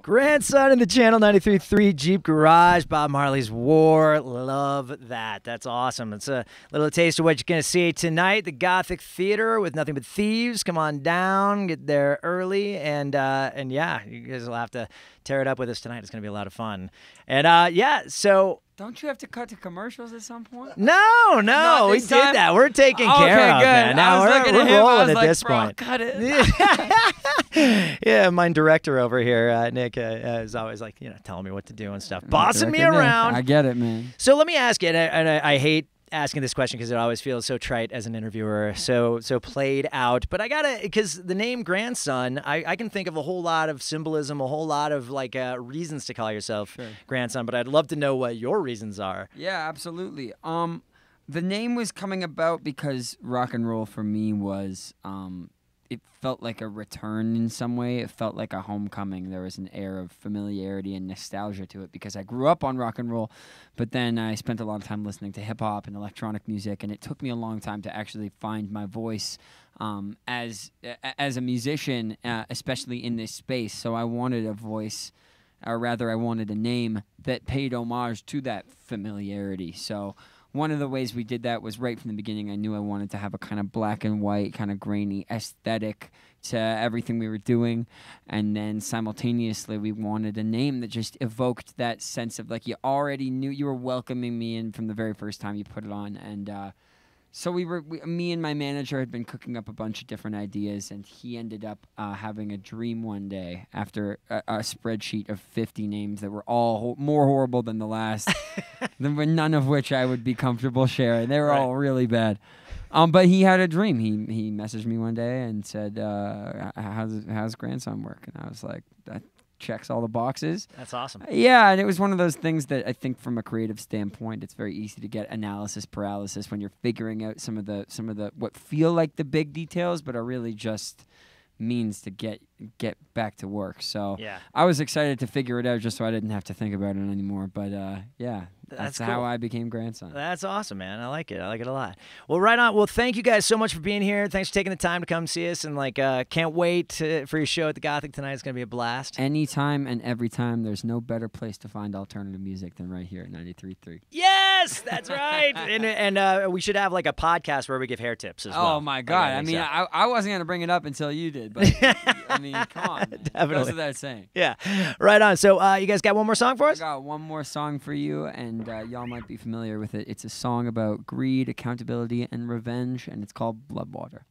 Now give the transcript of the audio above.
Grandson in the Channel 93.3 Jeep Garage, Bob Marley's War. Love that. That's awesome. It's a little taste of what you're going to see tonight. The Gothic Theater with Nothing But Thieves. Come on down. Get there early. And yeah, you guys will have to tear it up with us tonight. It's going to be a lot of fun. And yeah, so... Don't you have to cut to commercials at some point? No, we did that. We're taking care of it. Now we're rolling at this point. Cut it. Yeah, my director over here, Nick, is always like, telling me what to do and stuff, bossing me around. I get it, man. So let me ask you, and I hate asking this question because it always feels so trite as an interviewer, so played out. But I gotta, because the name grandson, I can think of a whole lot of symbolism, a whole lot of reasons to call yourself grandson. But I'd love to know what your reasons are. Yeah, absolutely. The name was coming about because rock and roll for me was it felt like a return in some way. It felt like a homecoming. There was an air of familiarity and nostalgia to it because I grew up on rock and roll, but then I spent a lot of time listening to hip-hop and electronic music, and it took me a long time to actually find my voice as a musician, especially in this space. So I wanted a voice, or rather I wanted a name that paid homage to that familiarity. So one of the ways we did that was right from the beginning. I knew I wanted to have a kind of black and white, kind of grainy aesthetic to everything we were doing. And then simultaneously, we wanted a name that just evoked that sense of like you already knew you were welcoming me in from the very first time you put it on. And so me and my manager had been cooking up a bunch of different ideas, and he ended up having a dream one day after a spreadsheet of 50 names that were all more horrible than the last, none of which I would be comfortable sharing. They were all really bad. But he had a dream. He messaged me one day and said, how's grandson work? And I was like, that checks all the boxes. That's awesome. Yeah, and it was one of those things that I think from a creative standpoint, it's very easy to get analysis paralysis when you're figuring out some of the what feel like the big details, but are really just means to get back to work. So yeah. I was excited to figure it out just so I didn't have to think about it anymore. But yeah, that's cool. how I became grandson. That's awesome, man. I like it. I like it a lot. Well, right on. Well, thank you guys so much for being here. Thanks for taking the time to come see us. And can't wait for your show at the Gothic tonight. It's going to be a blast. Anytime and every time. There's no better place to find alternative music than right here at 93.3. Yes, that's right. and we should have a podcast where we give hair tips as well. Oh, my God. I mean, I wasn't going to bring it up until you did. But, I mean, come on. Man. Definitely. Goes without saying. Yeah. Right on. So you guys got one more song for us? I got one more song for you, and y'all might be familiar with it. It's a song about greed, accountability, and revenge, and it's called Bloodwater.